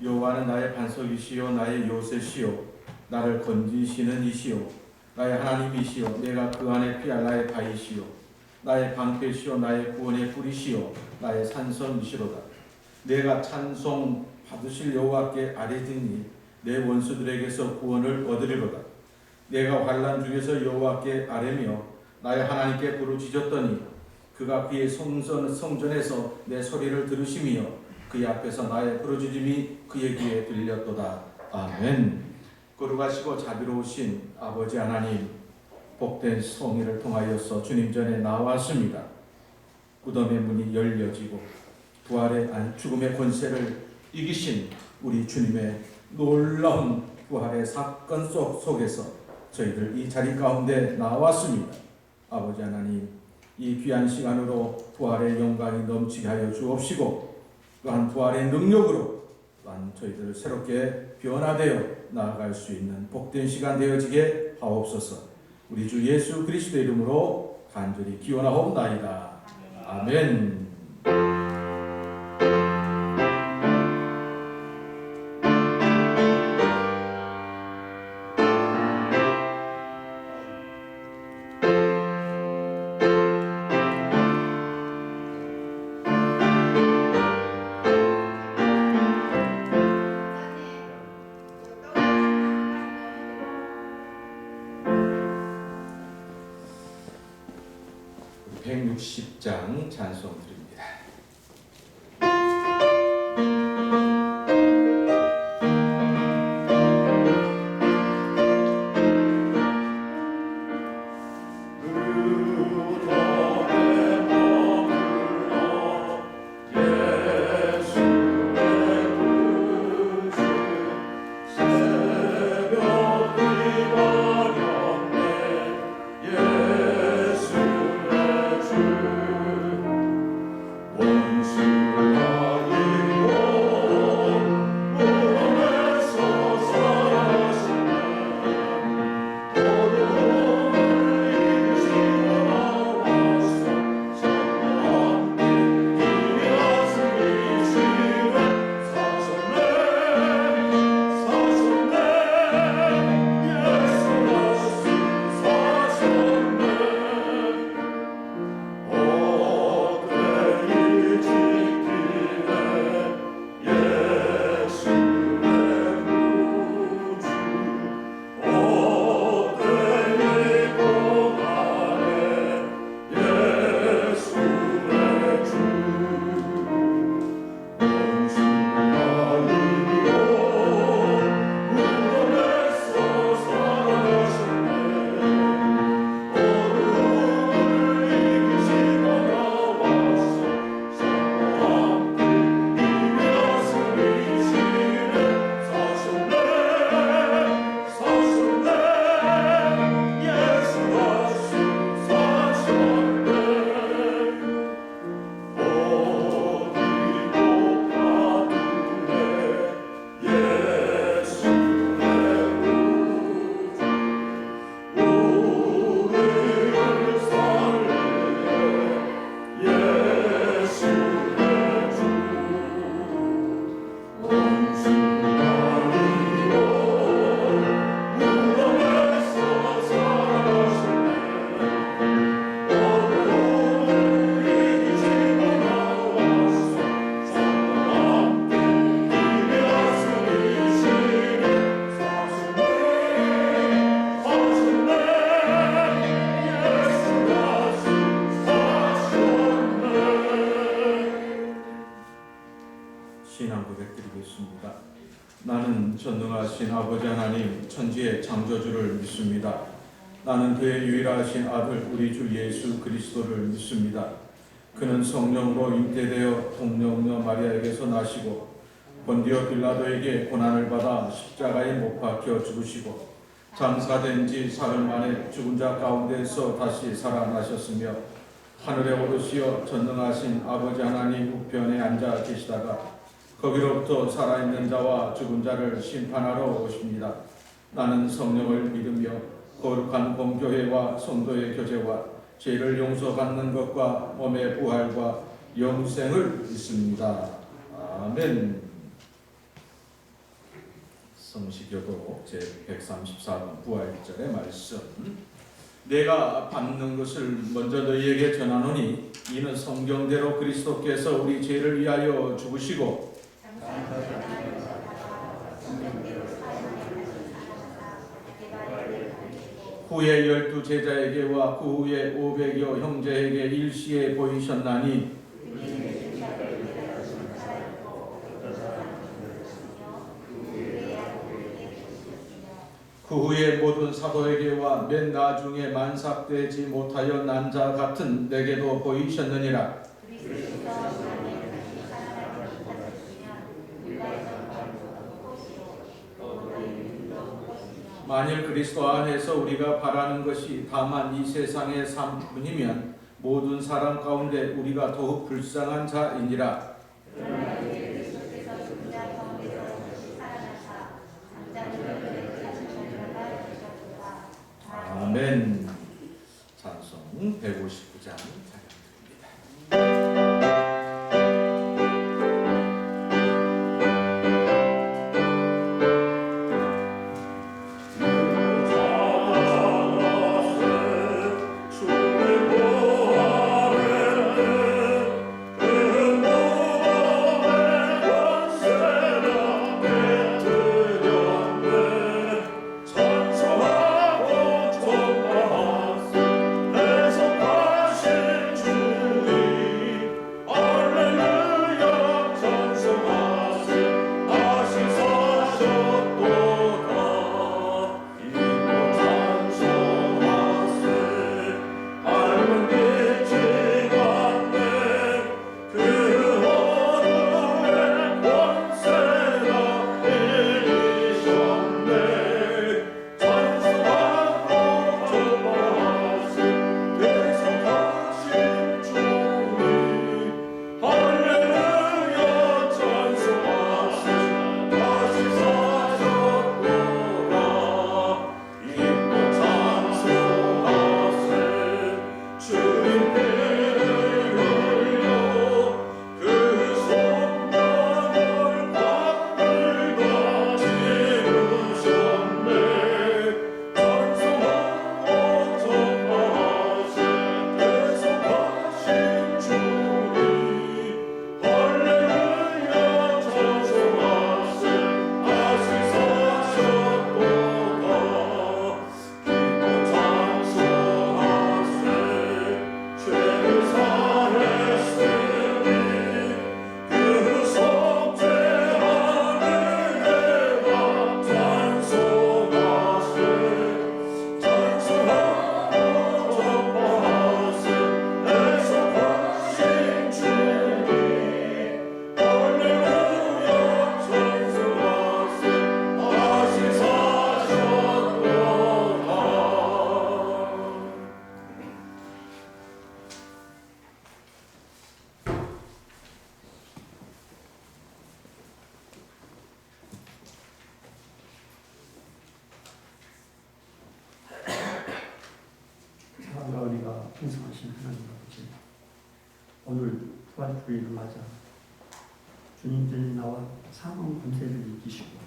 여호와는 나의 반석이시요 나의 요새시요 나를 건지시는 이시요 나의 하나님이시요 내가 그 안에 피할 나의 바위시요 나의 방패시요 나의 구원의 뿌리시요 나의 산성이시로다. 내가 찬송 받으실 여호와께 아뢰지니 내 원수들에게서 구원을 얻으리로다. 내가 환난 중에서 여호와께 아뢰며 나의 하나님께 부르짖었더니 그가 그의 성전에서 내 소리를 들으시며 그의 앞에서 나의 부르짖음이 그의 귀에 들렸도다. 아멘. 거룩하시고 자비로우신 아버지 하나님, 복된 성의를 통하여서 주님 전에 나왔습니다. 무덤의 문이 열려지고 부활의 죽음의 권세를 이기신 우리 주님의 놀라운 부활의 사건 속에서 저희들 이 자리 가운데 나왔습니다. 아버지 하나님, 이 귀한 시간으로 부활의 영광이 넘치게 하여 주옵시고 또한 부활의 능력으로 또한 저희들을 새롭게 변화되어 나아갈 수 있는 복된 시간 되어지게 하옵소서. 우리 주 예수 그리스도의 이름으로 간절히 기원하옵나이다. 아멘. (160장) 찬송 드립니다. 신앙 고백드리겠습니다. 나는 전능하신 아버지 하나님 천지의 창조주를 믿습니다. 나는 그의 유일하신 아들 우리 주 예수 그리스도를 믿습니다. 그는 성령으로 잉태되어 동정녀 마리아에게서 나시고 본디오 빌라도에게 고난을 받아 십자가에 못 박혀 죽으시고 장사된 지 사흘 만에 죽은 자 가운데서 다시 살아나셨으며 하늘에 오르시어 전능하신 아버지 하나님 우편에 앉아 계시다가 거기로부터 살아있는 자와 죽은 자를 심판하러 오십니다. 나는 성령을 믿으며 거룩한 공교회와 성도의 교제와 죄를 용서받는 것과 몸의 부활과 영생을 믿습니다. 아멘. 성시교독 제134번 부활절의 말씀. 내가 받는 것을 먼저 너희에게 전하노니 이는 성경대로 그리스도께서 우리 죄를 위하여 죽으시고 후에 12 제자에게와 그 후에 500여 형제에게 일시에 보이셨나니 그 후에 모든 사도에게와 맨 나중에 만삭되지 못하여 난 자 같은 내게도 보이셨느니라. 만일 그리스도 안에서 우리가 바라는 것이 다만 이 세상의 삶뿐이면 모든 사람 가운데 우리가 더욱 불쌍한 자이니라. 아멘. 찬송 159장 찬양드립니다. 풍성하신 하나님 아버지, 오늘 부활주일을 맞아 주님들이 나와 사망 권세를 이기시고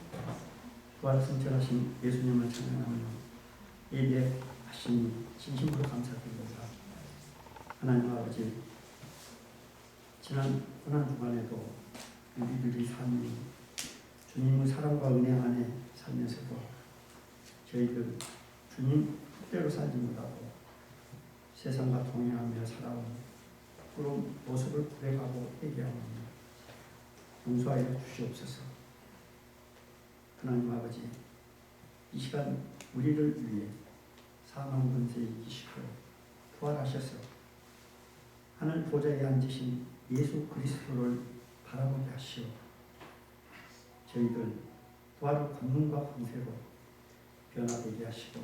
부활승천하신 예수님을 찬양하며 예배하시니 진심으로 감사드립니다. 하나님 아버지, 지난 고난 주간에도 우리들의 삶이 주님의 사랑과 은혜 안에 살면서도 저희들 주님 뜻대로 살지 못하고 세상과 동행하며 살아온 그런 모습을 고백하고 얘기하오니 용서하여 주시옵소서. 하나님 아버지, 이 시간 우리를 위해 사망 권세에 이기시고 부활하셔서 하늘 보좌에 앉으신 예수 그리스도를 바라보게 하시오. 저희들 부활의 권능과 권세로 변화되게 하시고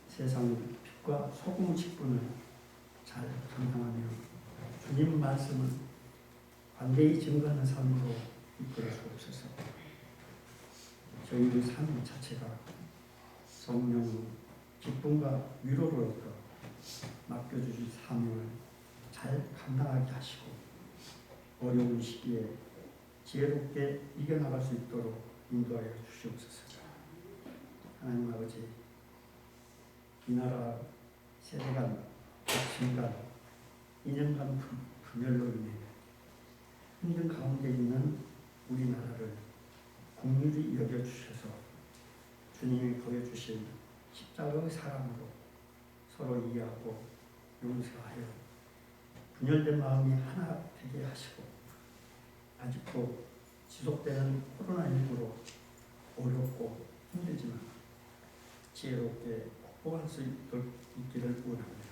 세상의 빛과 소금의 직분을 잘 감당하며 주님 말씀을 관대히 증거하는 삶으로 이끌어 주옵소서. 저희의 삶 자체가 성령의 기쁨과 위로를 얻어 맡겨주신 사명을 잘 감당하게 하시고 어려운 시기에 지혜롭게 이겨나갈 수 있도록 인도하여 주시옵소서. 하나님 아버지, 이 나라 세대 간, 백신 간, 이념 간 분열로 인해 힘든 가운데 있는 우리나라를 긍휼히 여겨주셔서 주님이 보여주신 십자가의 사랑으로 서로 이해하고 용서하여 분열된 마음이 하나 되게 하시고, 아직도 지속되는 코로나19로 어렵고 힘들지만 지혜롭게 극복할 수 있기를 원합니다.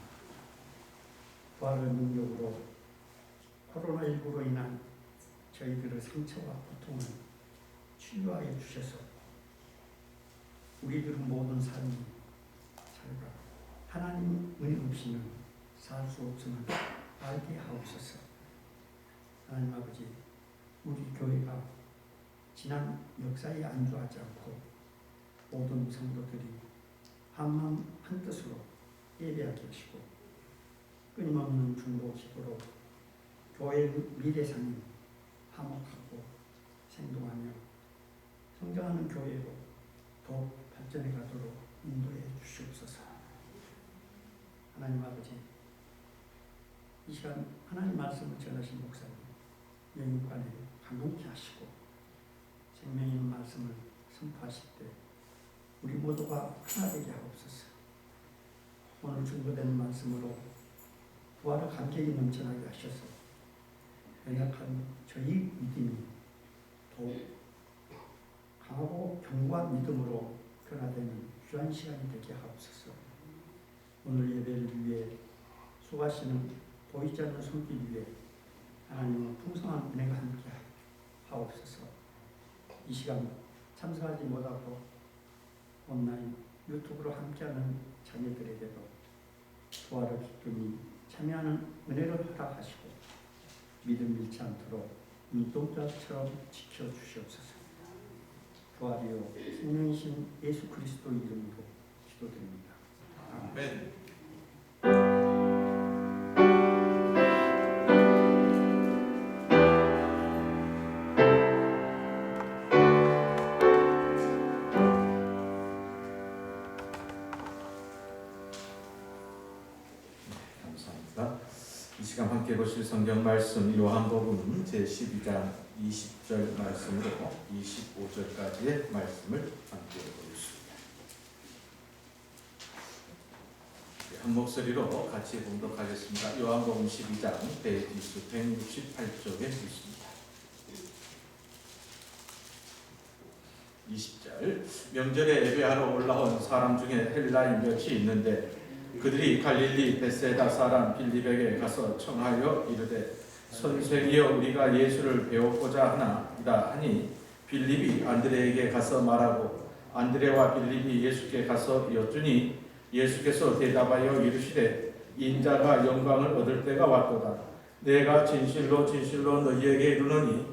부활의 능력으로 코로나19로 인한 저희들의 상처와 고통을 치유하여 주셔서 우리들의 모든 삶이 살가 하나님 은혜 없이는 살 수 없음을 알게 하옵소서. 하나님 아버지, 우리 교회가 지난 역사에 안주하지 않고 모든 성도들이 한마음 한뜻으로 예배하게 하시고 끊임없는 중보 기도로 교회의 미래상인 화목하고 생동하며 성장하는 교회로 더욱 발전해 가도록 인도해 주시옵소서. 하나님 아버지, 이 시간 하나님 말씀을 전하신 목사님 영육간에 강건케 하시고 생명 있는 말씀을 선포하실 때 우리 모두가 하나 되게 하옵소서. 오늘 준비된 말씀으로 부활의 감격이 넘쳐나게 하셔서 연약한 저희 믿음이 더욱 강하고 견고한 믿음으로 변화되는 귀한 시간이 되게 하옵소서. 오늘 예배를 위해 수고하시는 보이지 않는 손길 위에 하나님의 풍성한 은혜가 함께 하옵소서. 이 시간 참석하지 못하고 온라인 유튜브로 함께하는 자녀들에게도 부활의 기쁨이 참여하는 은혜를 허락하시고 믿음 잃지 않도록 눈동자처럼 지켜주시옵소서. 부활이요 생명이신 예수 그리스도 이름으로 기도드립니다. 아멘. 감사합니다. 이 시간 함께 보실 성경 말씀 요한복음 제12장 20절 말씀으로 25절까지의 말씀을 함께 보겠습니다. 한 목소리로 같이 봉독하겠습니다. 요한복음 12장 페이지 168쪽에 있습니다. 20절. 명절에 예배하러 올라온 사람 중에 헬라인 몇이 있는데 그들이 갈릴리 벳세다 사람 빌립에게 가서 청하여 이르되 선생이여 우리가 예수를 배우고자 하나이다 하니 빌립이 안드레에게 가서 말하고 안드레와 빌립이 예수께 가서 여쭈니 예수께서 대답하여 이르시되 인자가 영광을 얻을 때가 왔도다. 내가 진실로 진실로 너희에게 이르노니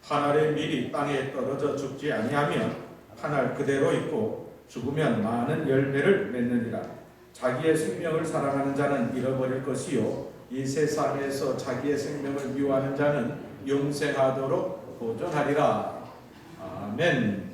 한 알의 밀이 땅에 떨어져 죽지 아니하면 한 알 그대로 있고 죽으면 많은 열매를 맺느니라. 자기의 생명을 사랑하는 자는 잃어버릴 것이요 이 세상에서 자기의 생명을 미워하는 자는 영생하도록 보존하리라. 아멘.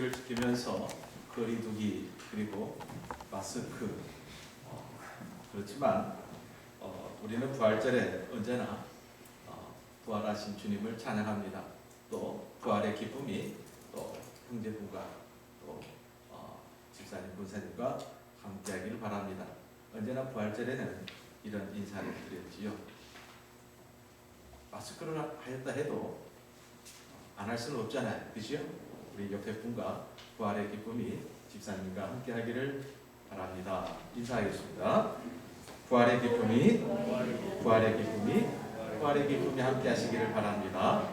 규칙을 지키면서 거리두기 그리고 마스크 그렇지만 우리는 부활절에 언제나 부활하신 주님을 찬양합니다. 또 부활의 기쁨이 또 형제분과 또 집사님, 권사님과 함께하기를 바랍니다. 언제나 부활절에는 이런 인사를 드렸지요. 마스크를 하였다 해도 안 할 수는 없잖아요. 그죠? 우리 옆에 분과 부활의 기쁨이 집사님과 함께하기를 바랍니다. 인사하겠습니다. 부활의 기쁨이 함께 하시기를 바랍니다.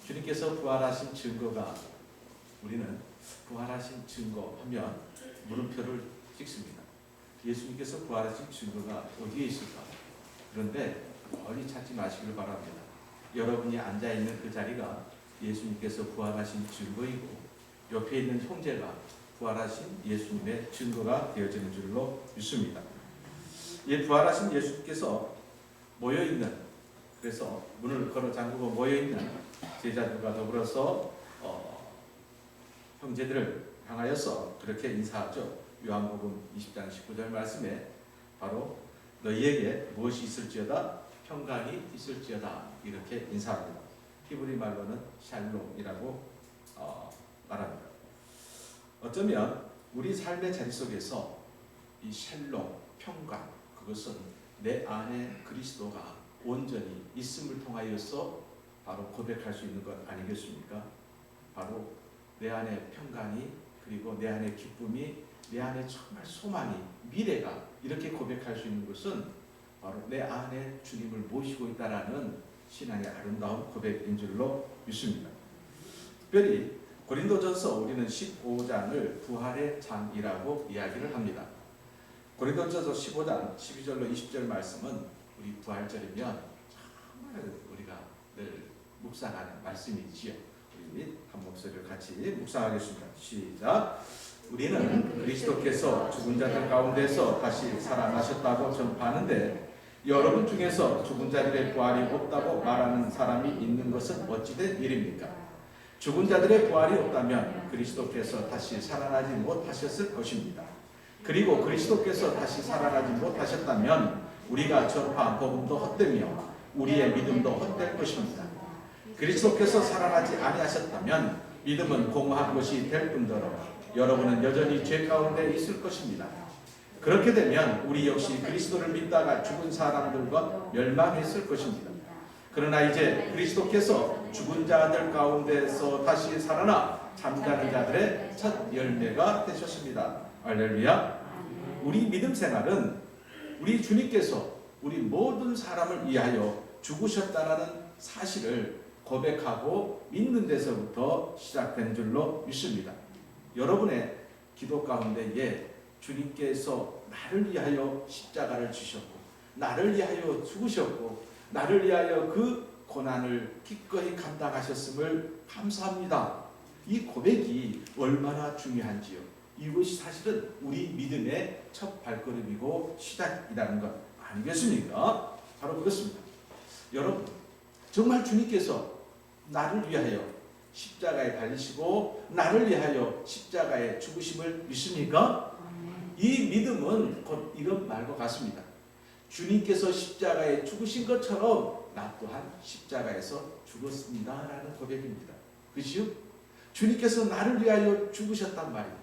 주님께서 부활하신 증거가, 우리는 부활하신 증거 하면 물음표를 찍습니다. 예수님께서 부활하신 증거가 어디에 있을까? 그런데 멀리 찾지 마시길 바랍니다. 여러분이 앉아있는 그 자리가 예수님께서 부활하신 증거이고 옆에 있는 형제가 부활하신 예수님의 증거가 되어지는 줄로 믿습니다. 이 부활하신 예수님께서 모여있는, 그래서 문을 걸어 잠그고 모여있는 제자들과 더불어서 형제들을 향하여서 그렇게 인사하죠. 요한복음 20장 19절 말씀에 바로 너희에게 무엇이 있을지어다 평강이 있을지어다 이렇게 인사합니다. 히브리 말로는 샬롬이라고 말합니다. 어쩌면 우리 삶의 자리 속에서 이 샬롬, 평강, 그것은 내 안에 그리스도가 온전히 있음을 통하여서 바로 고백할 수 있는 것 아니겠습니까? 바로 내 안에 평강이, 그리고 내 안에 기쁨이, 내 안에 정말 소망이, 미래가 이렇게 고백할 수 있는 것은 바로 내 안에 주님을 모시고 있다라는 신앙의 아름다운 고백인 줄로 믿습니다. 특별히 고린도전서 우리는 15장을 부활의 장이라고 이야기를 합니다. 고린도전서 15장 12절로 20절 말씀은 우리 부활절이면 정말 우리가 늘 묵상하는 말씀이지요. 우리 한 목소리를 같이 묵상하겠습니다. 시작. 우리는 그리스도께서 죽은 자들 가운데서 다시 살아나셨다고 전파하는데 여러분 중에서 죽은 자들의 부활이 없다고 말하는 사람이 있는 것은 어찌된 일입니까? 죽은 자들의 부활이 없다면 그리스도께서 다시 살아나지 못하셨을 것입니다. 그리고 그리스도께서 다시 살아나지 못하셨다면 우리가 전파한 복음도 헛되며 우리의 믿음도 헛될 것입니다. 그리스도께서 살아나지 아니하셨다면 믿음은 공허한 것이 될 뿐더러 여러분은 여전히 죄 가운데 있을 것입니다. 그렇게 되면 우리 역시 그리스도를 믿다가 죽은 사람들과 멸망했을 것입니다. 그러나 이제 그리스도께서 죽은 자들 가운데서 다시 살아나 잠자는 자들의 첫 열매가 되셨습니다. 할렐루야. 우리 믿음 생활은 우리 주님께서 우리 모든 사람을 위하여 죽으셨다는 사실을 고백하고 믿는 데서부터 시작된 줄로 믿습니다. 여러분의 기도 가운데에 주님께서 나를 위하여 십자가를 지셨고 나를 위하여 죽으셨고 나를 위하여 그 고난을 기꺼이 감당하셨음을 감사합니다. 이 고백이 얼마나 중요한지요. 이것이 사실은 우리 믿음의 첫 발걸음이고 시작이라는 것 아니겠습니까? 바로 그렇습니다. 여러분, 정말 주님께서 나를 위하여 십자가에 달리시고 나를 위하여 십자가에 죽으심을 믿습니까? 이 믿음은 곧 이런 말과 같습니다. 주님께서 십자가에 죽으신 것처럼 나 또한 십자가에서 죽었습니다 라는 고백입니다. 그렇죠? 주님께서 나를 위하여 죽으셨단 말입니다.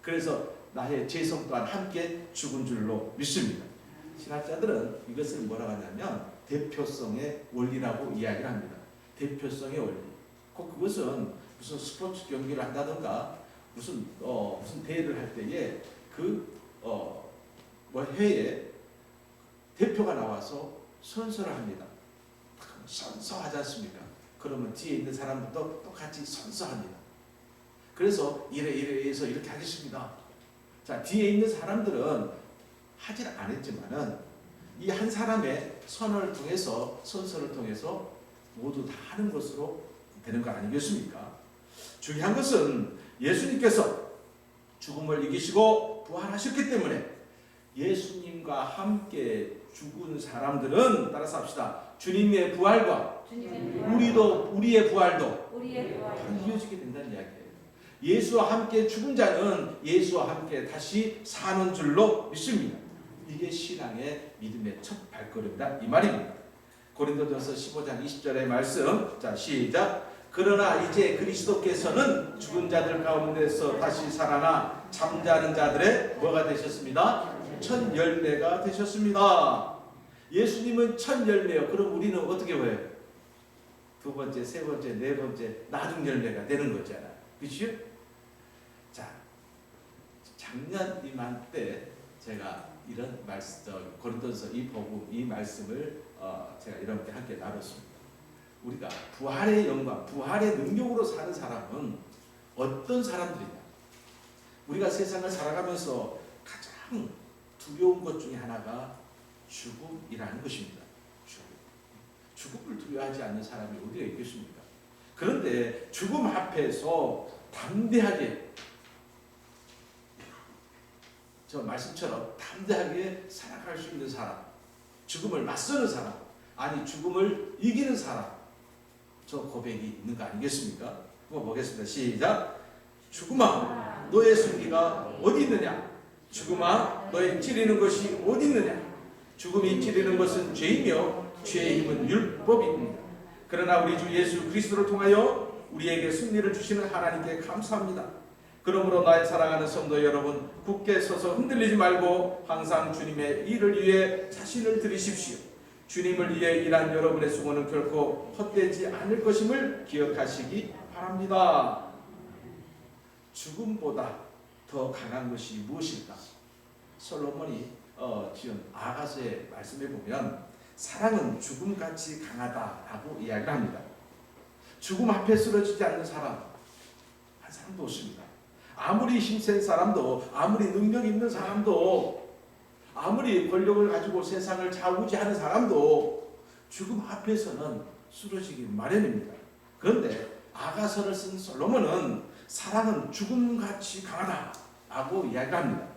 그래서 나의 죄성 또한 함께 죽은 줄로 믿습니다. 신학자들은 이것을 뭐라고 하냐면 대표성의 원리라고 이야기를 합니다. 대표성의 원리. 그것은 무슨 스포츠 경기를 한다든가 무슨 대회를 할 때에 회에 대표가 나와서 선서를 합니다. 선서하지 않습니까? 그러면 뒤에 있는 사람들도 똑같이 선서합니다. 그래서 이래 해서 이렇게 하겠습니다. 자, 뒤에 있는 사람들은 하질 않았지만은 이 한 사람의 선언을 통해서 선서를 통해서 모두 다 하는 것으로 되는 거 아니겠습니까? 중요한 것은 예수님께서 죽음을 이기시고 부활하셨기 때문에 예수님과 함께 죽은 사람들은 따라서 합시다. 주님의 부활과 우리의 부활도 우리의 바로 부활이요 이어지게 된다는 이야기예요. 예수와 함께 죽은 자는 예수와 함께 다시 사는 줄로 믿습니다. 이게 신앙의 믿음의 첫 발걸음이다 이 말입니다. 고린도전서 15장 20절의 말씀, 자 시작. 그러나 이제 그리스도께서는 죽은 자들 가운데서 다시 살아나 잠자는 자들의 뭐가 되셨습니다? 첫 열매가 되셨습니다. 예수님은 첫 열매요. 그럼 우리는 어떻게 해요? 두 번째, 세 번째, 네 번째 나중 열매가 되는 거잖아. 그렇죠? 자, 작년 이맘때 제가 이런 말씀, 고린도전서 이 복음, 이 말씀을 제가 여러분께 함께 나눴습니다. 우리가 부활의 영광, 부활의 능력으로 사는 사람은 어떤 사람들이냐? 우리가 세상을 살아가면서 가장 두려운 것 중에 하나가 죽음이라는 것입니다. 죽음을 두려워하지 않는 사람이 어디가 있겠습니까? 그런데 죽음 앞에서 담대하게, 저 말씀처럼 담대하게 살아갈 수 있는 사람, 죽음을 맞서는 사람, 아니 죽음을 이기는 사람, 저 고백이 있는 거 아니겠습니까? 한번 보겠습니다. 시작. 죽음아 너의 승리가 어디 있느냐? 죽음아 너의 찌르는 것이 어디 있느냐? 죽음이 찌르는 것은 죄이며 죄의 힘은 율법입니다. 그러나 우리 주 예수 그리스도를 통하여 우리에게 승리를 주시는 하나님께 감사합니다. 그러므로 나의 사랑하는 성도 여러분, 굳게 서서 흔들리지 말고 항상 주님의 일을 위해 자신을 드리십시오. 주님을 위해 일한 여러분의 수고는 결코 헛되지 않을 것임을 기억하시기 바랍니다. 죽음보다 더 강한 것이 무엇일까? 솔로몬이 지은 아가서의 말씀에 보면 사랑은 죽음같이 강하다라고 이야기를 합니다. 죽음 앞에 쓰러지지 않는 사람 한 사람도 없습니다. 아무리 힘센 사람도, 아무리 능력 있는 사람도, 아무리 권력을 가지고 세상을 좌우지하는 사람도 죽음 앞에서는 쓰러지기 마련입니다. 그런데 아가서를 쓴 솔로몬은 사랑은 죽음같이 강하다라고 이야기합니다.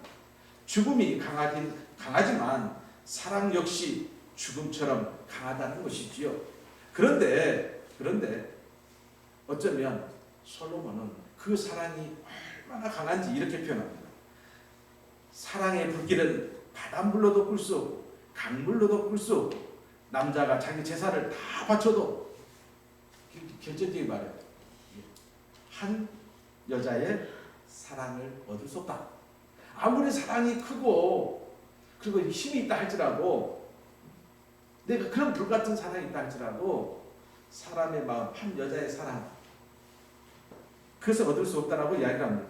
죽음이 강하지만 사랑 역시 죽음처럼 강하다는 것이지요. 그런데 어쩌면 솔로몬은 그 사랑이 얼마나 강한지 이렇게 표현합니다. 사랑의 불길은 바닷물로도 끌 수 없고 강물로도 끌 수 없고 남자가 자기 재산을 다 바쳐도 결정적인 말이에요. 한 여자의 사랑을 얻을 수 없다. 아무리 사랑이 크고 그리고 힘이 있다 할지라도, 내가 그런 불같은 사랑이 있다 할지라도 사람의 마음, 한 여자의 사랑, 그것을 얻을 수 없다라고 이야기합니다.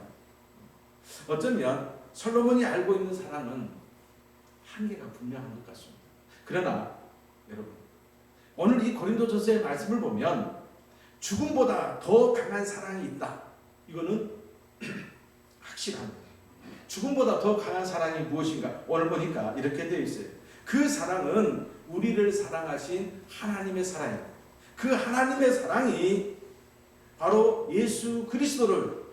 어쩌면 솔로몬이 알고 있는 사랑은 한계가 분명한 것 같습니다. 그러나 여러분, 오늘 이 고린도전서의 말씀을 보면 죽음보다 더 강한 사랑이 있다. 이거는 확실합니다. 죽음보다 더 강한 사랑이 무엇인가? 오늘 보니까 이렇게 되어 있어요. 그 사랑은 우리를 사랑하신 하나님의 사랑입니다. 그 하나님의 사랑이 바로 예수 그리스도를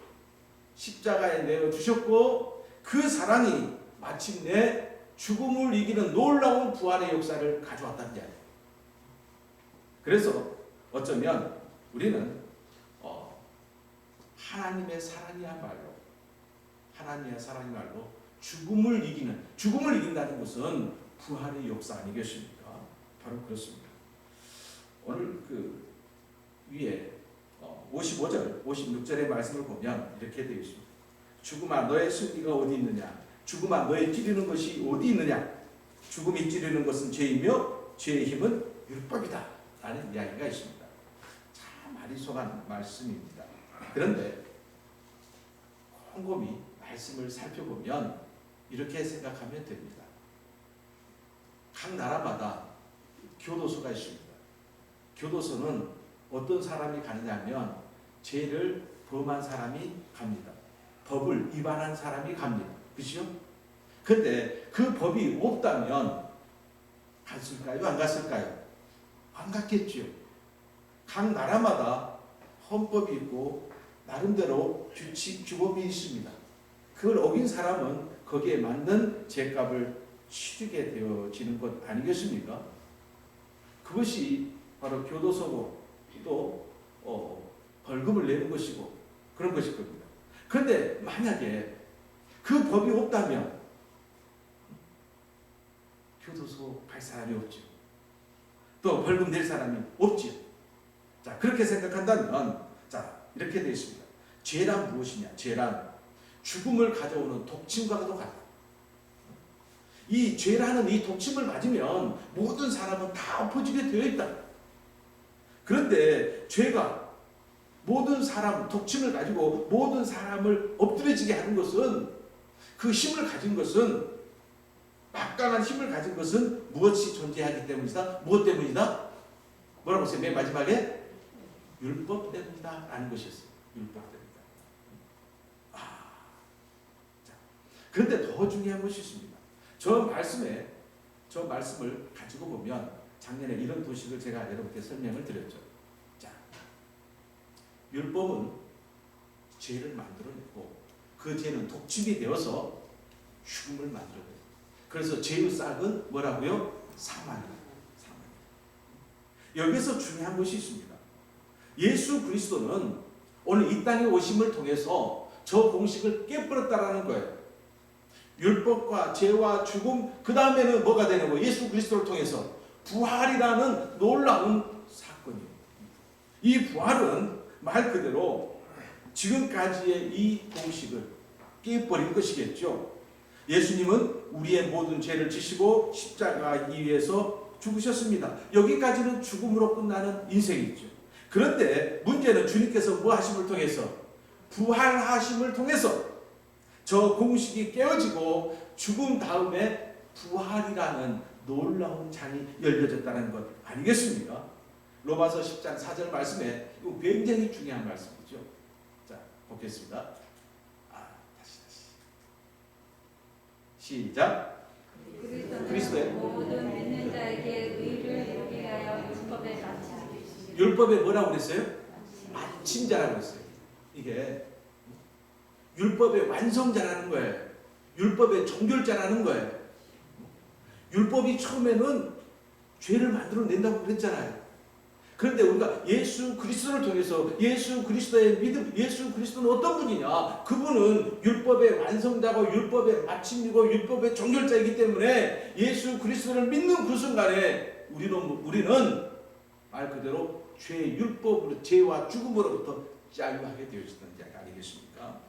십자가에 내어 주셨고, 그 사랑이 마침내 죽음을 이기는 놀라운 부활의 역사를 가져왔다는 이야기예요. 그래서 어쩌면 우리는 하나님의 사랑이야말로 죽음을 이긴다는 것은 부활의 역사 아니겠습니까? 바로 그렇습니다. 오늘 그 위에 55절, 56절의 말씀을 보면 이렇게 되어 있습니다. 죽음아 너의 승리가 어디 있느냐? 죽음아 너의 찌르는 것이 어디 있느냐? 죽음이 찌르는 것은 죄이며 죄의 힘은 율법이다 라는 이야기가 있습니다. 참 아리송한 말씀입니다. 그런데 곰곰이 말씀을 살펴보면 이렇게 생각하면 됩니다. 각 나라마다 교도소가 있습니다. 교도소는 어떤 사람이 가느냐면 죄를 범한 사람이 갑니다. 법을 위반한 사람이 갑니다. 그렇죠? 그런데 그 법이 없다면 갔을까요? 안 갔을까요? 안 갔겠죠. 각 나라마다 헌법이 있고 나름대로 규칙, 규범이 있습니다. 그걸 어긴 사람은 거기에 맞는 죄값을 치르게 되어지는 것 아니겠습니까? 그것이 바로 교도소고 또 벌금을 내는 것이고 그런 것일 겁니다. 그런데 만약에 그 법이 없다면 교도소 갈 사람이 없죠. 또 벌금 낼 사람이 없죠. 자, 그렇게 생각한다면 자, 이렇게 되어 있습니다. 죄란 무엇이냐? 죄란 죽음을 가져오는 독침과도 같다. 이 죄라는 이 독침을 맞으면 모든 사람은 다 엎어지게 되어 있다. 그런데 죄가 모든 사람, 독침을 가지고 모든 사람을 엎드려지게 하는 것은, 그 힘을 가진 것은, 막강한 힘을 가진 것은 무엇이 존재하기 때문이다? 무엇 때문이다? 뭐라고 했어요? 맨 마지막에 율법 때문이다 라는 것이었어요. 율법 때문이다. 자, 그런데 더 중요한 것이 있습니다. 저 말씀을 가지고 보면 작년에 이런 도식을 제가 여러분께 설명을 드렸죠. 자, 율법은 죄를 만들어내고 그 죄는 독침이 되어서 죽음을 만들어내요. 그래서 죄의 싹은 뭐라고요? 사망이에요. 여기서 중요한 것이 있습니다. 예수 그리스도는 오늘 이 땅에 오심을 통해서 저 공식을 깨버렸다라는 거예요. 율법과 죄와 죽음, 그 다음에는 뭐가 되는 거예요? 예수 그리스도를 통해서 부활이라는 놀라운 사건이에요. 이 부활은 말 그대로 지금까지의 이 공식을 깨버린 것이겠죠. 예수님은 우리의 모든 죄를 지시고 십자가 위에서 죽으셨습니다. 여기까지는 죽음으로 끝나는 인생이죠. 그런데 문제는 주님께서 뭐 하심을 통해서? 부활하심을 통해서 저 공식이 깨어지고 죽음 다음에 부활이라는 놀라운 장이 열려졌다는 것 아니겠습니까? 로마서 10장 4절 말씀에 이거 굉장히 중요한 말씀이죠. 자, 보겠습니다. 다시. 시작. 그리스도의 모든 믿는 자에게 의를 이루게 하여 율법의 마침이 되시기를. 율법에 뭐라고 그랬어요? 마침자라고 했어요. 이게 율법의 완성자라는 거예요. 율법의 종결자라는 거예요. 율법이 처음에는 죄를 만들어낸다고 그랬잖아요. 그런데 우리가 예수 그리스도를 통해서 예수 그리스도의 믿음, 예수 그리스도는 어떤 분이냐? 그분은 율법의 완성자고 율법의 마침이고 율법의 종결자이기 때문에 예수 그리스도를 믿는 그 순간에 우리는 말 그대로 죄의 율법으로, 죄와 죽음으로부터 자유하게 되어진다는 이야기 아니겠습니까?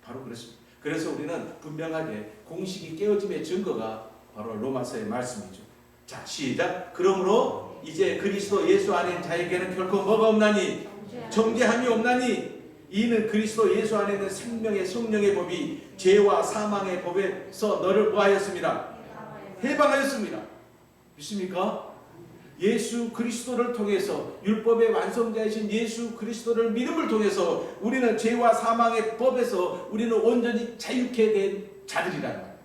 바로 그렇습니다. 그래서 우리는 분명하게 공식이 깨어짐의 증거가 바로 로마서의 말씀이죠. 자, 시작. 그러므로 이제 그리스도 예수 안에 자에게는 결코 뭐가 없나니? 정죄함이 없나니? 이는 그리스도 예수 안에 있는 생명의 성령의 법이 죄와 사망의 법에서 너를 뭐하였습니다? 해방하였습니다. 믿습니까? 예수 그리스도를 통해서, 율법의 완성자이신 예수 그리스도를 믿음을 통해서 우리는 죄와 사망의 법에서 우리는 온전히 자유케 된 자들이라는 거예요.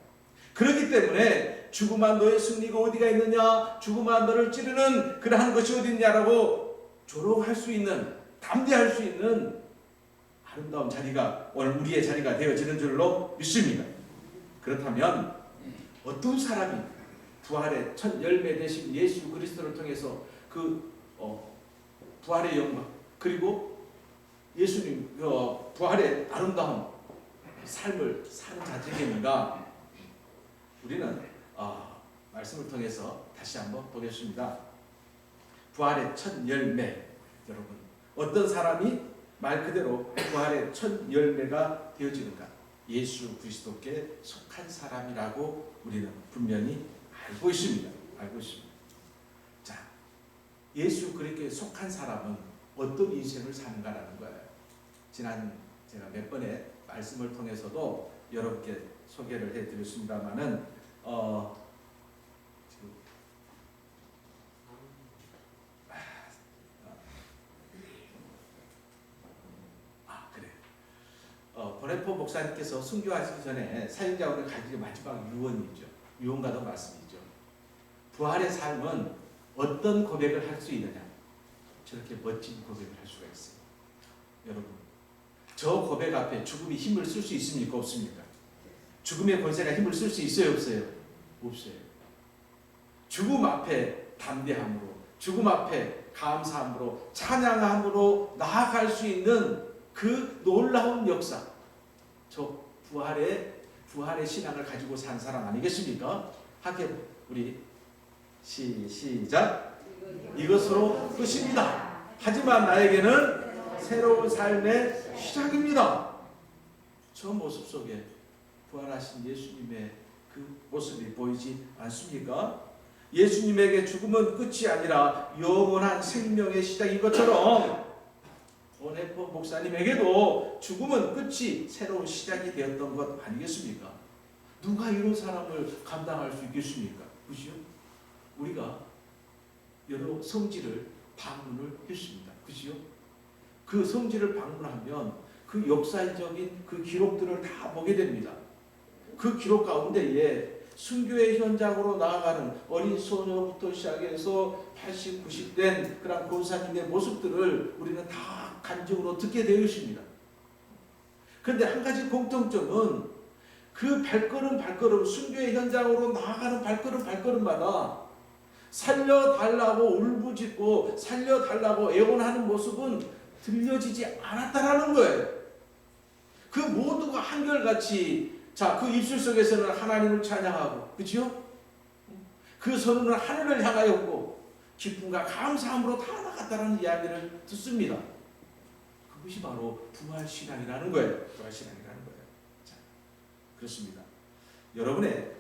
그렇기 때문에 죽음아 너의 승리가 어디가 있느냐, 죽음아 너를 찌르는 그러한 것이 어디 있냐라고 조롱할 수 있는, 담대할 수 있는 아름다운 자리가 오늘 우리의 자리가 되어지는 줄로 믿습니다. 그렇다면 어떤 사람이 부활의 첫 열매 되신 예수 그리스도를 통해서 그 부활의 영광, 그리고 예수님 부활의 아름다운 삶을 사는 자들인가? 우리는 말씀을 통해서 다시 한번 보겠습니다. 부활의 첫 열매, 여러분 어떤 사람이 말 그대로 부활의 첫 열매가 되어지는가? 예수 그리스도께 속한 사람이라고 우리는 분명히 알고 있습니다. 자, 예수 그리스도께 속한 사람은 어떤 인생을 사는가라는 거예요. 지난 제가 몇 번의 말씀을 통해서도 여러분께 소개를 해드렸습니다만은 보네포 목사님께서 순교하시기 전에 사역자원을 가지고 마지막 유언이죠. 유언과도 말씀이죠. 부활의 삶은 어떤 고백을 할 수 있느냐? 저렇게 멋진 고백을 할 수가 있어요. 여러분, 저 고백 앞에 죽음이 힘을 쓸 수 있습니까? 없습니까? 죽음의 권세가 힘을 쓸 수 있어요? 없어요? 없어요. 죽음 앞에 담대함으로, 죽음 앞에 감사함으로 찬양함으로 나아갈 수 있는 그 놀라운 역사, 저 부활의 신앙을 가지고 산 사람 아니겠습니까? 함께 우리 시작. 이것으로 끝입니다. 하지만 나에게는 새로운 삶의 시작입니다. 저 모습 속에 부활하신 예수님의 그 모습이 보이지 않습니까? 예수님에게 죽음은 끝이 아니라 영원한 생명의 시작인 것처럼 오네포 목사님에게도 죽음은 끝이 새로운 시작이 되었던 것 아니겠습니까? 누가 이런 사람을 감당할 수 있겠습니까? 그죠? 우리가 여러 성지를 방문을 했습니다. 그죠? 그 성지를 방문하면 그 역사적인 그 기록들을 다 보게 됩니다. 그 기록 가운데에 순교의 현장으로 나아가는 어린 소녀부터 시작해서 80, 90된 그런 권사님의 모습들을 우리는 다 간증으로 듣게 되어 있습니다. 그런데 한 가지 공통점은 그 발걸음 순교의 현장으로 나아가는 발걸음마다 살려달라고 울부짖고 살려달라고 애원하는 모습은 들려지지 않았다라는 거예요. 그 모두가 한결같이 그 입술 속에서는 하나님을 찬양하고, 그죠? 그 손은 하늘을 향하였고 기쁨과 감사함으로 다 나갔다는 이야기를 듣습니다. 그것이 바로 부활신앙이라는 거예요. 부활신앙이라는 거예요. 자, 그렇습니다. 여러분의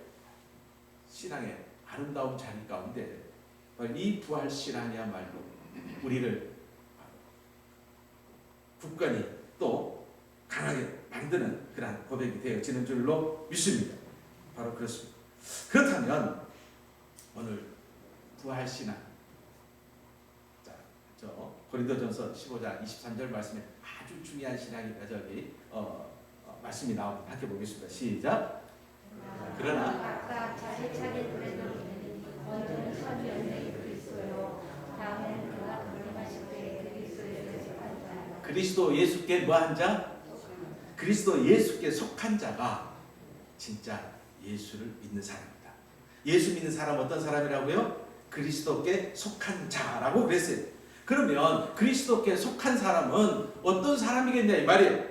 신앙의 아름다운 자리 가운데 이 부활신앙이야말로 우리를 굳건히 또 강하게 만드는 그러한 고백이 되어지는 줄로 믿습니다. 바로 그렇습니다. 그렇다면 오늘 부활신앙, 저 고린도전서 15장 23절 말씀에 아주 중요한 신앙이 말씀이 나오면 함께 보겠습니다. 시작. 그러나 각각 자기 차례 노래는 먼저는 첫 연맹이 그리스도요, 다음에는 그가 부활하실 때 그리스도에게 속한 자. 그리스도 예수께 뭐한 자? 그리스도 예수께 속한 자가 진짜 예수를 믿는 사람입니다. 예수 믿는 사람 어떤 사람이라고요? 그리스도께 속한 자라고 그랬어요. 그러면 그리스도께 속한 사람은 어떤 사람이겠냐 이 말이에요.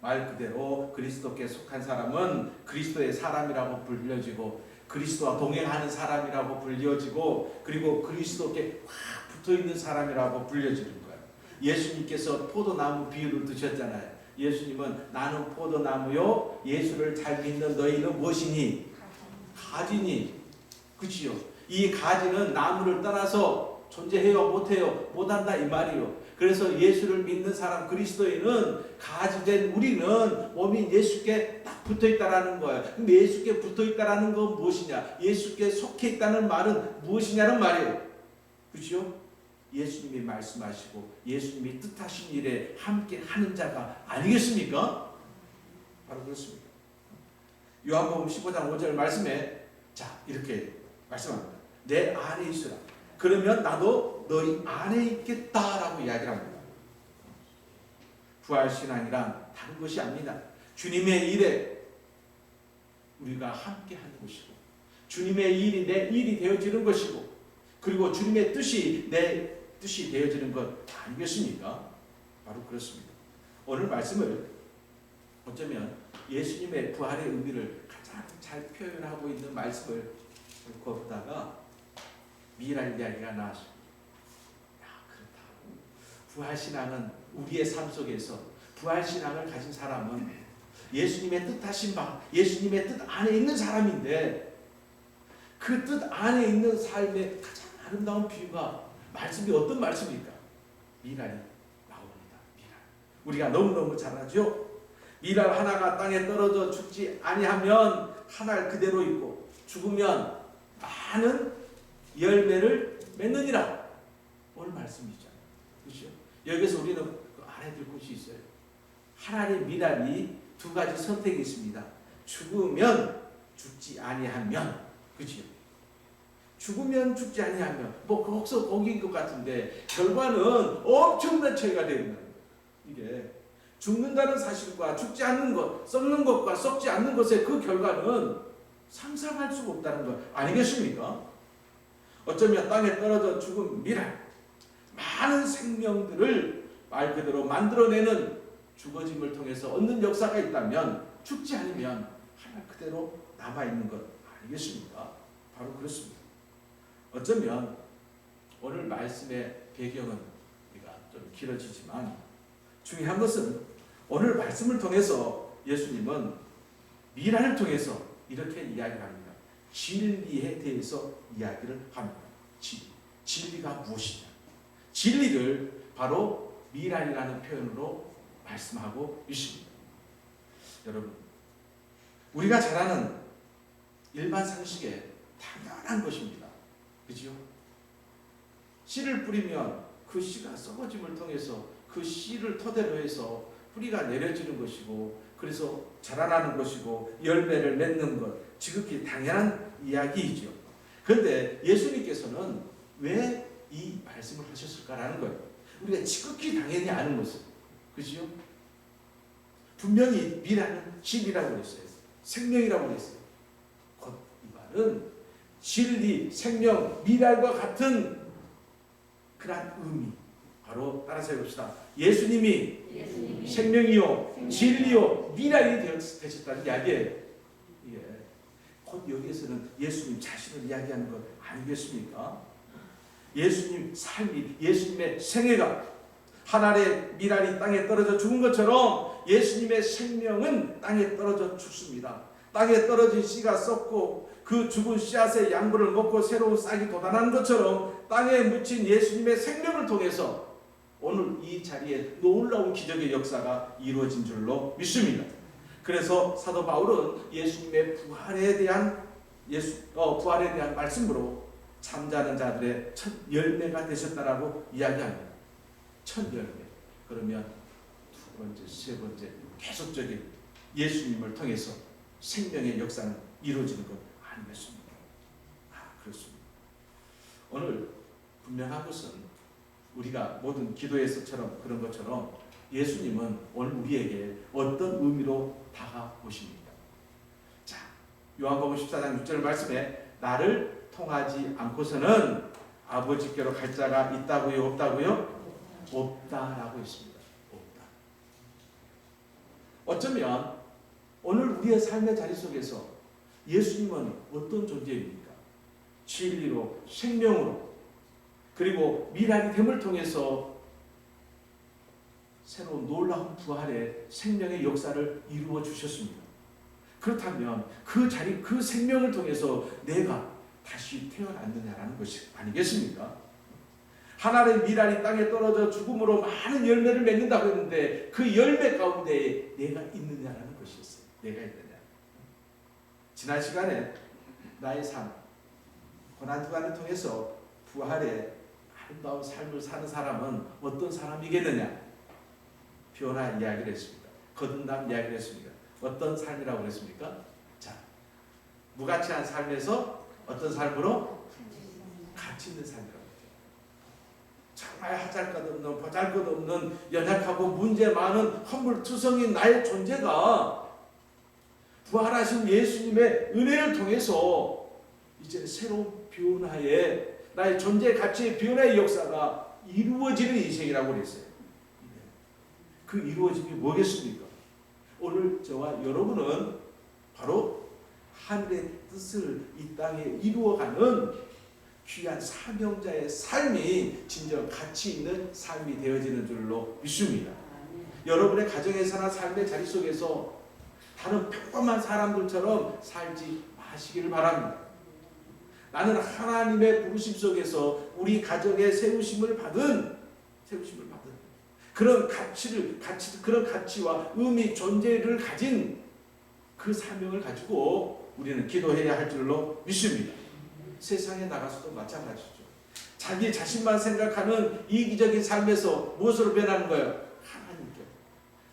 말 그대로 그리스도께 속한 사람은 그리스도의 사람이라고 불려지고 그리스도와 동행하는 사람이라고 불려지고 그리고 그리스도께 확 붙어있는 사람이라고 불려지는 거예요. 예수님께서 포도나무 비유를 드셨잖아요. 예수님은 나는 포도나무요 예수를 잘 믿는 너희는 무엇이니? 가지니. 그치요? 이 가지는 나무를 떠나서 존재해요 못해요? 못한다 이 말이요. 그래서 예수를 믿는 사람 그리스도인은 가지된 우리는 몸이 예수께 딱 붙어있다라는 거예요. 그럼 예수께 붙어있다라는 건 무엇이냐? 예수께 속해 있다는 말은 무엇이냐는 말이에요. 그렇죠? 예수님이 말씀하시고 예수님이 뜻하신 일에 함께 하는 자가 아니겠습니까? 바로 그렇습니다. 요한복음 15장 5절 말씀에 이렇게 말씀합니다. 내 안에 있으라. 그러면 나도 너희 안에 있겠다라고 이야기를 합니다. 부활신앙이란 다른 것이 아닙니다. 주님의 일에 우리가 함께 하는 것이고 주님의 일이 내 일이 되어지는 것이고 그리고 주님의 뜻이 내 뜻이 되어지는 것 아니겠습니까? 바로 그렇습니다. 오늘 말씀을 어쩌면 예수님의 부활의 의미를 가장 잘 표현하고 있는 말씀을 보다가 미랄 이야기가 나왔습니다. 그렇다고 부활신앙은 우리의 삶 속에서 부활신앙을 가진 사람은 예수님의 뜻하신 바 예수님의 뜻 안에 있는 사람인데 그 뜻 안에 있는 삶의 가장 아름다운 비유가 말씀이 어떤 말씀입니까? 미랄이 나옵니다. 미랄. 우리가 너무너무 잘 알죠? 미랄 하나가 땅에 떨어져 죽지 아니하면 한 알 그대로 있고 죽으면 많은 열매를 맺느니라. 오늘 말씀이죠. 그렇죠? 여기서 우리는 알아야 될 것이 있어요. 하나님의 미랄이 두 가지 선택이 있습니다. 죽으면 죽지 아니하면. 그렇죠? 죽으면 죽지 아니하면 거기서 거기인 것 같은데 결과는 엄청난 차이가 되는 거예요. 이게 죽는다는 사실과 죽지 않는 것, 썩는 것과 썩지 않는 것의 그 결과는 상상할 수가 없다는 것 아니겠습니까? 어쩌면 땅에 떨어져 죽은 미랄, 많은 생명들을 말 그대로 만들어내는 죽어짐을 통해서 얻는 역사가 있다면, 죽지 않으면 하나 그대로 남아있는 것 아니겠습니까? 바로 그렇습니다. 어쩌면 오늘 말씀의 배경은 우리가 좀 길어지지만 중요한 것은 오늘 말씀을 통해서 예수님은 미랄을 통해서 이렇게 이야기를 합니다. 진리에 대해서 이야기를 합니다. 진리가 무엇이냐? 진리를 바로 미랄이라는 표현으로 말씀하고 있습니다. 여러분, 우리가 잘 아는 일반 상식에 당연한 것입니다. 그죠? 씨를 뿌리면 그 씨가 썩어짐을 통해서 그 씨를 토대로 해서 뿌리가 내려지는 것이고, 그래서 자라나는 것이고 열매를 맺는 것, 지극히 당연한 이야기이죠. 그런데 예수님께서는 왜 이 말씀을 하셨을까라는 거예요. 우리가 지극히 당연히 아는 것은, 그죠? 분명히 미랄은 진리라고 했어요. 생명이라고 했어요. 곧 이 말은 진리, 생명, 미랄과 같은 그러한 의미. 바로 따라서 해봅시다. 예수님이 생명이요, 진리요, 미랄이 되셨다는 이야기예요. 예. 곧 여기에서는 예수님 자신을 이야기하는 것 아니겠습니까? 예수님 삶이, 예수님의 생애가 하늘의 미랄이 땅에 떨어져 죽은 것처럼 예수님의 생명은 땅에 떨어져 죽습니다. 땅에 떨어진 씨가 썩고 그 죽은 씨앗의 양분을 먹고 새로운 싹이 돋아나는 것처럼 땅에 묻힌 예수님의 생명을 통해서 오늘 이 자리에 놀라운 기적의 역사가 이루어진 줄로 믿습니다. 그래서 사도 바울은 예수님의 부활에 대한 말씀으로 잠자는 자들의 첫 열매가 되셨다라고 이야기합니다. 첫 열매. 그러면 두 번째, 세 번째 계속적인 예수님을 통해서 생명의 역사는 이루어지는 것 아니겠습니까? 그렇습니다. 오늘 분명한 것은 우리가 모든 기도에서처럼 그런 것처럼 예수님은 오늘 우리에게 어떤 의미로 다가오십니까? 자, 요한복음 14장 6절 말씀에 나를 통하지 않고서는 아버지께로 갈 자가 있다고요? 없다고요? 없다라고 했습니다. 없다. 어쩌면 오늘 우리의 삶의 자리 속에서 예수님은 어떤 존재입니까? 진리로, 생명으로, 그리고 미랄이 됨을 통해서 새로운 놀라운 부활의 생명의 역사를 이루어 주셨습니다. 그렇다면 그 자리, 그 생명을 통해서 내가 다시 태어났느냐라는 것이 아니겠습니까? 하나의 미랄이 땅에 떨어져 죽음으로 많은 열매를 맺는다고 했는데 그 열매 가운데 내가 있느냐라는 것이었어요. 내가 있느냐. 지난 시간에 나의 삶, 고난주간을 통해서 부활의 아름다운 삶을 사는 사람은 어떤 사람이겠느냐? 변화 이야기를 했습니다. 거듭남 이야기를 했습니다. 어떤 삶이라고 그랬습니까? 자, 무가치한 삶에서 어떤 삶으로? 가치 있는 삶이라고 했죠. 정말 하잘것없는, 보잘것없는, 연약하고 문제 많은 허물투성인 나의 존재가 부활하신 예수님의 은혜를 통해서 이제 새로운 변화의, 나의 존재 가치의 변화의 역사가 이루어지는 인생이라고 그랬어요. 그 이루어짐이 뭐겠습니까? 오늘 저와 여러분은 바로 하늘의 뜻을 이 땅에 이루어가는 귀한 사명자의 삶이 진정 가치 있는 삶이 되어지는 줄로 믿습니다. 여러분의 가정에서나 삶의 자리 속에서 다른 평범한 사람들처럼 살지 마시기를 바랍니다. 나는 하나님의 부르심 속에서 우리 가정에 세우심을 받은 그런 그런 가치와 의미, 존재를 가진 그 사명을 가지고 우리는 기도해야 할 줄로 믿습니다. 세상에 나가서도 마찬가지죠. 자기 자신만 생각하는 이기적인 삶에서 무엇으로 변하는 거예요? 하나님께로.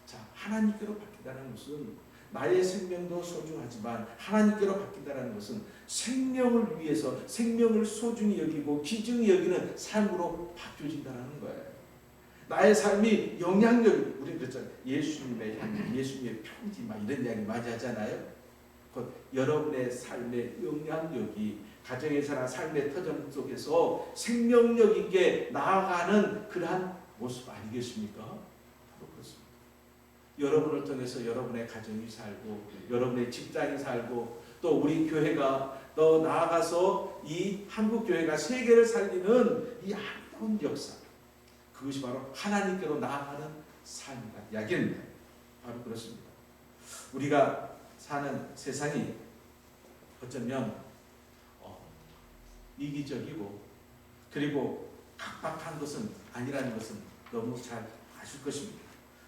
자, 하나님께로 바뀐다는 것은 나의 생명도 소중하지만 하나님께로 바뀐다는 것은 생명을 위해서 생명을 소중히 여기고 귀중히 여기는 삶으로 바뀌어진다는 거예요. 나의 삶이 영향력, 우리 그랬잖아요. 예수님의 향기, 예수님의 편지 막 이런 이야기 많이 하잖아요. 곧 여러분의 삶의 영향력이 가정에서나 삶의 터전 속에서 생명력 있게 나아가는 그러한 모습 아니겠습니까? 바로 그렇습니다. 여러분을 통해서 여러분의 가정이 살고 여러분의 직장이 살고 또 우리 교회가 더 나아가서 이 한국 교회가 세계를 살리는 이 아름다운 역사, 그것이 바로 하나님께로 나아가는 삶이다 이야기입니다. 바로 그렇습니다. 우리가 사는 세상이 어쩌면 이기적이고 그리고 각박한 것은 아니라는 것은 너무 잘 아실 것입니다.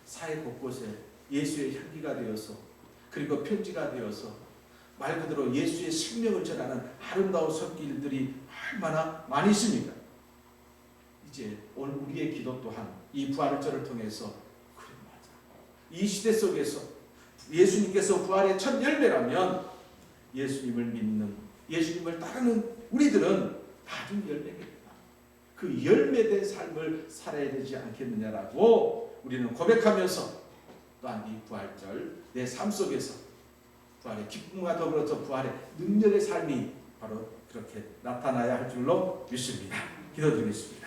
사회 곳곳에 예수의 향기가 되어서 그리고 편지가 되어서 말 그대로 예수의 생명을 전하는 아름다운 손길들이 얼마나 많이 있습니까? 이제 오늘 우리의 기도 또한 이 부활절을 통해서 그래 맞아. 이 시대 속에서 예수님께서 부활의 첫 열매라면 예수님을 믿는 예수님을 따르는 우리들은 받은 열매입니다. 그 열매된 삶을 살아야 되지 않겠느냐라고 우리는 고백하면서 또한 이 부활절 내 삶 속에서 부활의 기쁨과 더불어서 부활의 능력의 삶이 바로 그렇게 나타나야 할 줄로 믿습니다. 기도드리겠습니다.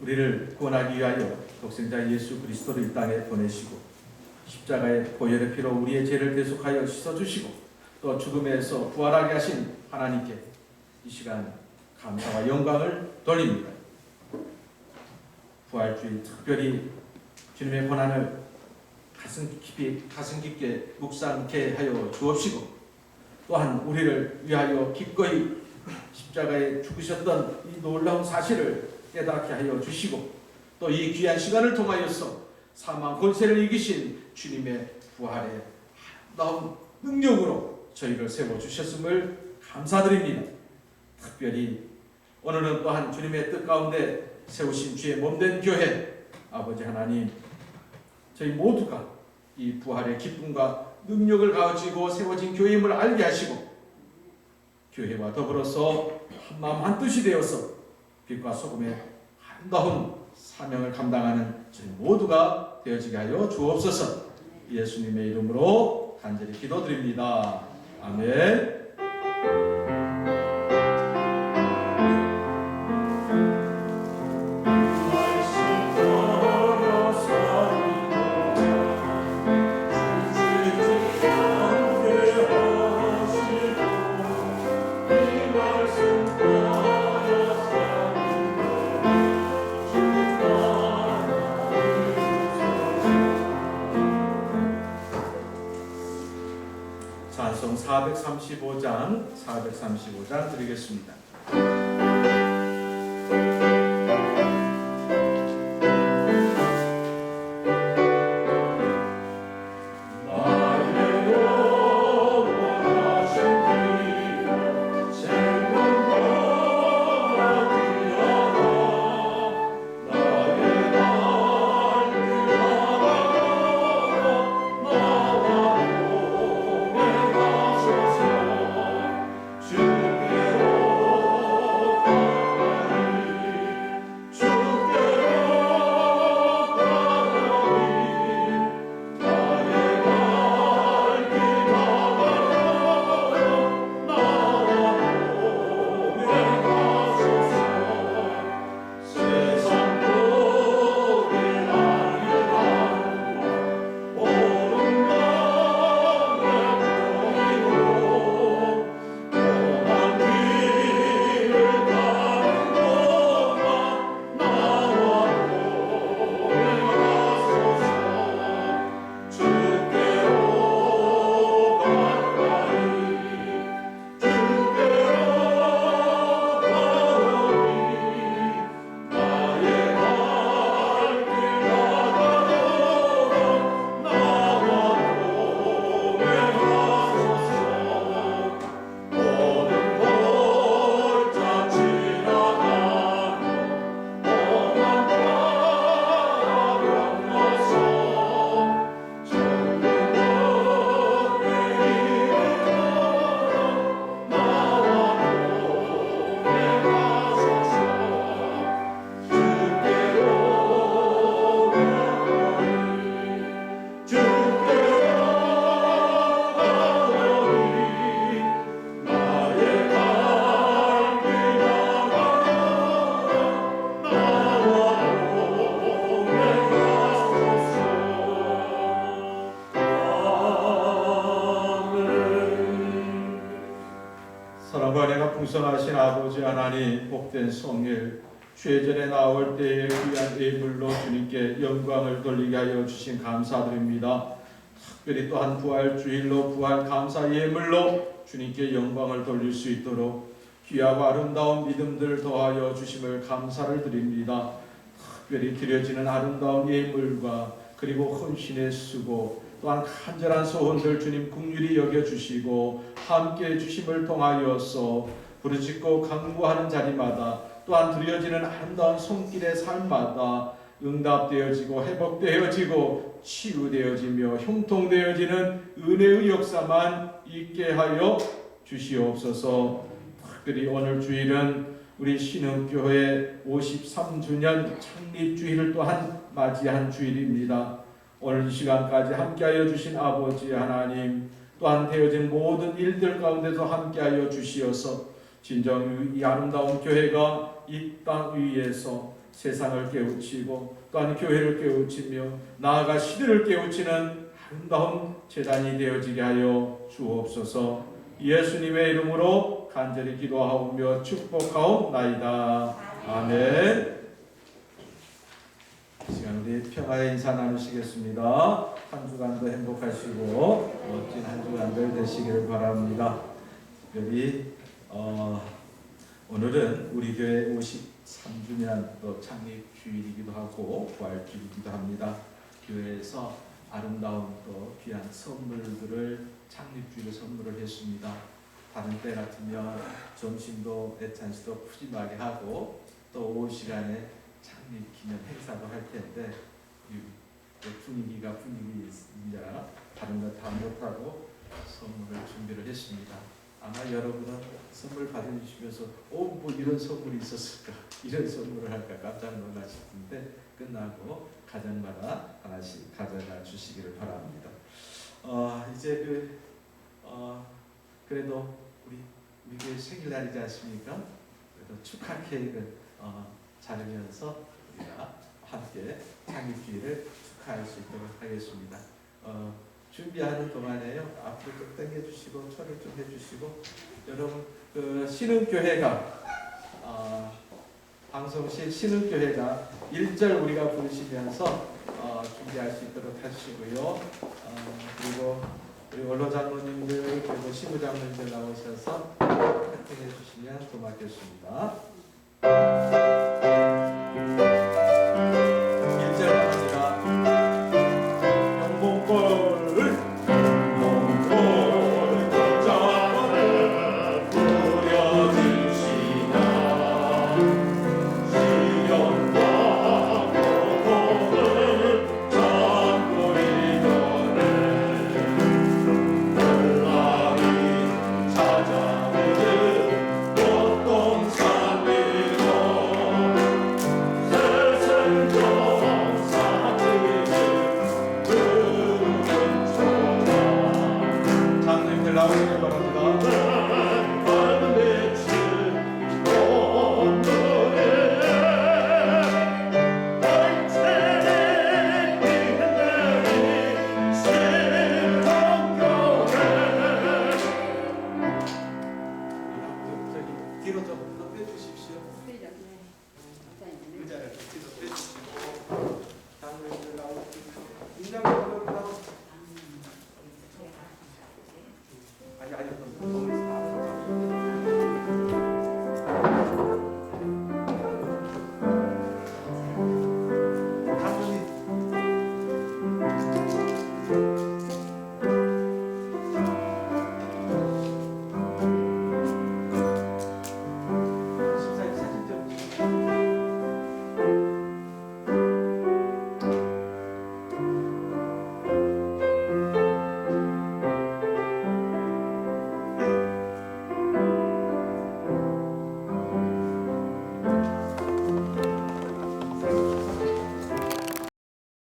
우리를 구원하기 위하여 독생자 예수 그리스도를 이 땅에 보내시고 십자가의 보혈의 피로 우리의 죄를 대속하여 씻어주시고 또 죽음에서 부활하게 하신 하나님께 이 시간 감사와 영광을 돌립니다. 부활주일 특별히 주님의 고난을 가슴 깊게 묵상케 하여 주옵시고 또한 우리를 위하여 기꺼이 십자가에 죽으셨던 이 놀라운 사실을 깨닫게 하여 주시고 또 이 귀한 시간을 통하여서 사망 권세를 이기신 주님의 부활의 아름다운 능력으로 저희를 세워주셨음을 감사드립니다. 특별히 오늘은 또한 주님의 뜻 가운데 세우신 주의 몸된 교회 아버지 하나님 저희 모두가 이 부활의 기쁨과 능력을 가지고 세워진 교회임을 알게 하시고 교회와 더불어서 한마음 한뜻이 되어서 빛과 소금의 아름다운 사명을 감당하는 저희 모두가 되어지게 하여 주옵소서. 예수님의 이름으로 간절히 기도드립니다. 아멘. 찬송 435장 드리겠습니다. 주께로 하나님 복된 성일 죄전에 나올 때에 귀한 예물로 주님께 영광을 돌리게 하여 주신 감사드립니다. 특별히 또한 부활주일로 부활 감사 예물로 주님께 영광을 돌릴 수 있도록 귀하고 아름다운 믿음들 더하여 주심을 감사를 드립니다. 특별히 드려지는 아름다운 예물과 그리고 헌신의 수고 또한 간절한 소원들 주님 긍휼히 여겨주시고 함께해 주심을 통하여서 부르짖고 간구하는 자리마다 또한 드려지는 아름다운 손길의 삶마다 응답되어지고 회복되어지고 치유되어지며 형통되어지는 은혜의 역사만 있게 하여 주시옵소서. 특별히 오늘 주일은 우리 신흥교회 53주년 창립주일을 또한 맞이한 주일입니다. 오늘 이 시간까지 함께하여 주신 아버지 하나님, 또한 되어진 모든 일들 가운데서 함께하여 주시어서 진정 이 아름다운 교회가 이 땅 위에서 세상을 깨우치고 또한 교회를 깨우치며 나아가 시대를 깨우치는 아름다운 재단이 되어지게 하여 주옵소서. 예수님의 이름으로 간절히 기도하오며 축복하옵나이다. 아멘. 이 시간 우리 평화의 인사 나누시겠습니다. 한 주간도 행복하시고 멋진 한 주간들 되시기를 바랍니다. 특별히 오늘은 우리 교회 53주년 또 창립 주일이기도 하고 부활주일이기도 합니다. 교회에서 아름다운 또 귀한 선물들을 창립주일에 선물을 했습니다. 다른 때 같으면 점심도 애찬시도 푸짐하게 하고 또 오후 시간에 창립 기념 행사도 할 텐데 분위기가 분위기이라 다른 거 다 못하고 선물을 준비를 했습니다. 아마 여러분은 선물 받으시면서 뭐 이런 선물이 있었을까, 이런 선물을 할까 깜짝 놀라실 텐데 끝나고 가정마다 하나씩 가져가 주시기를 바랍니다. 이제 그래도 우리 교회 생일날이지 않습니까? 그래도 축하 케이크를 자르면서 우리가 함께 창립주일을 축하할 수 있도록 하겠습니다. 준비하는 동안에요. 앞으로 좀 당겨주시고 처리 좀 해주시고 여러분 신흥교회가 방송실 신흥교회가 1절 우리가 부르시면서 준비할 수 있도록 하시고요. 그리고 우리 원로 장로님들 그리고 시부 장로님들 나오셔서 파팅해 주시면 고맙겠습니다.